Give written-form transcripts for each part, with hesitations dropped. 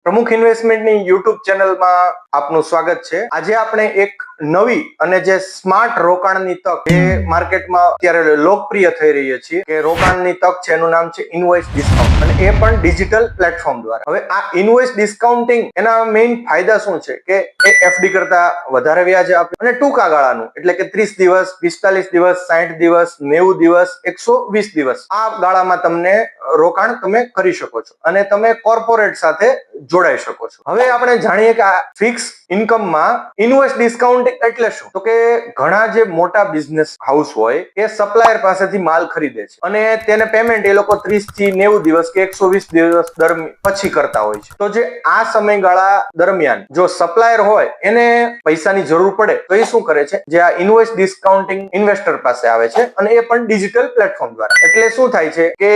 પ્રમુખ ઇન્વેસ્ટમેન્ટની યુટ્યુબ ચેનલમાં આપનું સ્વાગત છે। આજે આપણે એક નવી અને જે સ્માર્ટ રોકાણની તક એ માર્કેટમાં અત્યારે લોકપ્રિય થઈ રહી છે કે રોકાણની તક છે, એનું નામ છે ઇનવોઇસ ડિસ્કાઉન્ટ, અને એ પણ ડિજિટલ પ્લેટફોર્મ દ્વારા। હવે આ ઇનવોઇસ ડિસ્કાઉન્ટિંગ એના મેઇન ફાયદા શું છે કે એ એફડી કરતા વધારે વ્યાજ આપે અને ટૂંકા ગાળાનું, એટલે કે 30 દિવસ, 45 દિવસ, 60 દિવસ, 90 દિવસ, 120 દિવસ આ ગાળામાં તમને રોકાણ તમે કરી શકો છો અને તમે કોર્પોરેટ સાથે જોડાઈ શકો છો। હવે આપણે જાણીએ કે આ ફિક્સ ઇન્કમમાં ઇનવોઇસ ડિસ્કાઉન્ટિંગ એટલે શું, તો કે ઘણા જે મોટા બિઝનેસ હાઉસ હોય એ સપ્લાયર પાસેથી માલ ખરીદે છે અને તેને પેમેન્ટ એ લોકો 30 થી 90 દિવસ કે 120 દિવસ પછી કરતા હોય છે। તો જે આ સમયગાળા દરમિયાન જો સપ્લાયર હોય એને પૈસાની જરૂર પડે તો એ શું કરે છે, જે આ ઇનવોઇસ ડિસ્કાઉન્ટિંગ ઇન્વેસ્ટર પાસે આવે છે અને એ પણ ડિજિટલ પ્લેટફોર્મ દ્વારા। એટલે શું થાય છે કે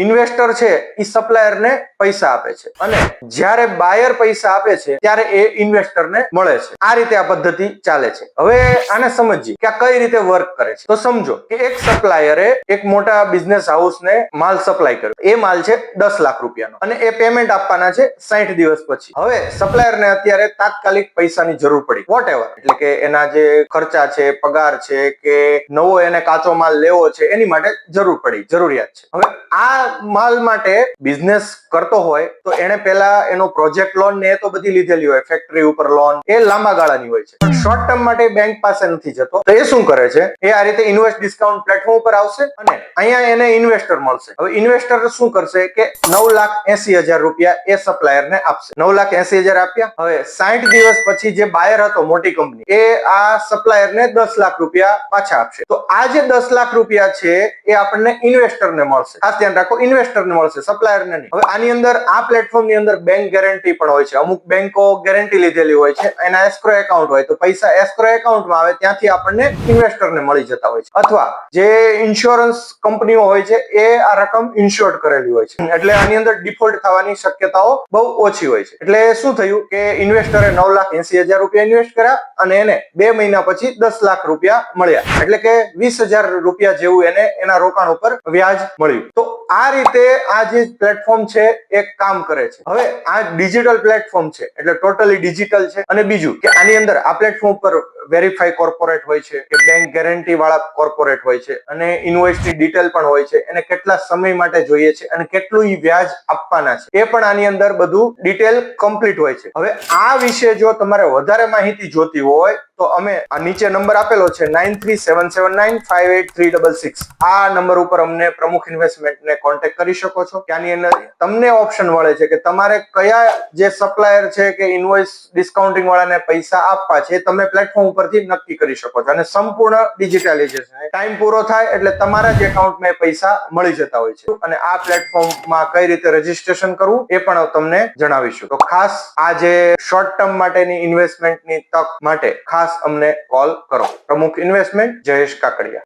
ઇન્વેસ્ટર છે એ સપ્લાયરને પૈસા આપે છે અને જ્યારે બાયર પૈસા આપે છે ત્યારે એ ઇન્વેસ્ટરને મળે છે। આ રીતે આ પદ્ધતિ ચાલે છે। હવે આને સમજીએ કે આ કઈ રીતે વર્ક કરે છે। તો સમજો કે એક સપ્લાયરે એક મોટા બિઝનેસ હાઉસને માલ સપ્લાય કર્યો, એ માલ છે 10 લાખ રૂપિયાનો અને એ પેમેન્ટ આપવાના છે 60 દિવસ પછી। હવે સપ્લાયરને અત્યારે તાત્કાલિક પૈસાની જરૂર પડી, વોટએવર, એટલે કે એના જે ખર્ચા છે, પગાર છે કે નવો એને કાચો માલ લેવો છે, એની માટે જરૂરિયાત છે। હવે આ માલ માટે બિઝનેસ કરતો હોય તો એને પહેલા એનો પ્રોજેક્ટ લોન ને એ તો બધી લીધેલી હોય, ફેક્ટરી ઉપર લોન, એ લાંબા ગાળાની હોય છે, પણ શોર્ટ ટર્મ માટે બેંક પાસે નથી જતો। તો એ શું કરે છે, એ આ રીતે ઇન્વેસ્ટ ડિસ્કાઉન્ટ પ્લેટફોર્મ ઉપર આવશે અને અહીંયા એને ઇન્વેસ્ટર મળશે। હવે ઇન્વેસ્ટર શું કરશે કે 9,80,000 રૂપિયા એ સપ્લાયરને આપશે। 9,80,000 આપ્યા। હવે 60 દિવસ પછી જે બાયર હતો મોટી કંપની, એ આ સપ્લાયરને 10 લાખ રૂપિયા પાછા આપશે। તો આ જે 10 લાખ રૂપિયા છે એ આપણને ઇન્વેસ્ટરને મળશે। ખાસ ધ્યાન રાખો, ઇન્વેસ્ટરને મળશે, સપ્લાયરને નહીં। હવે આની અંદર આ પ્લેટફોર્મની અંદર બેંક ગેરંટી પણ હોય છે। અમુક બેંકો ગેરંટી લીધેલી હોય છે, એના એસ્ક્રો એકાઉન્ટ હોય, તો પૈસા એસ્ક્રો એકાઉન્ટમાં આવે ત્યાંથી આપણને ઇન્વેસ્ટરને મળી જતા હોય છે, અથવા જે ઇન્સ્યોરન્સ કંપનીઓ હોય છે એ આ રકમ ઇન્શ્યોર્ડ કરેલી હોય છે, એટલે આની અંદર ડિફોલ્ટ થવાની શક્યતાઓ બહુ ઓછી હોય છે। એટલે શું થયું કે ઇન્વેસ્ટરે 9,80,000 રૂપિયા ઇન્વેસ્ટ કર્યા અને એને 2 મહિના પછી 10 લાખ રૂપિયા મળ્યા, એટલે કે 20,000 રૂપિયા જેવું એને એના રોકાણ ઉપર વ્યાજ મળ્યું। તો આ રીતે આ જે પ્લેટફોર્મ છે એ કામ કરે છે। હવે આ ડિજિટલ પ્લેટફોર્મ છે એટલે ટોટલી ડિજિટલ છે, અને બીજું કે આની અંદર આ પ્લેટફોર્મ પર વેરીફાઈ કોર્પોરેટ હોય છે કે બેંક ગેરંટી વાળા કોર્પોરેટ હોય છે, અને ઇન્વોઇસની ડિટેલ પણ હોય છે, એને કેટલા સમય માટે જોઈએ છે અને કેટલું વ્યાજ આપવાના છે એ પણ આની અંદર બધું ડિટેલ કમ્પ્લીટ હોય છે। હવે આ વિશે જો તમારે વધારે માહિતી જોતી હોય તો અમે આ નીચે નંબર આપેલો છે 9377958366, આ નંબર ઉપર અમને પ્રમુખ ઇન્વેસ્ટમેન્ટને કોન્ટેક્ટ કરી શકો છો। ત્યાંની અંદર તમને ઓપ્શન મળે છે કે તમારે કયા જે સપ્લાયર છે કે ઇનવોઇસ ડિસ્કાઉન્ટિંગ વાળાને પૈસા આપવા છે તમે પ્લેટફોર્મ ઉપરથી નક્કી કરી શકો છો, અને સંપૂર્ણ ડિજિટલાઇઝેશન। ટાઈમ પૂરો થાય એટલે તમારા જ એકાઉન્ટમાં પૈસા મળી જતા હોય છે, અને આ પ્લેટફોર્મમાં કઈ રીતે રજીસ્ટ્રેશન કરવું એ પણ તમને જણાવીશું। તો ખાસ આ જે શોર્ટ ટર્મ માટેની ઇન્વેસ્ટમેન્ટની તક માટે ખાસ અમને કોલ કરો। પ્રમુખ ઇન્વેસ્ટમેન્ટ, જયેશ કાકડિયા।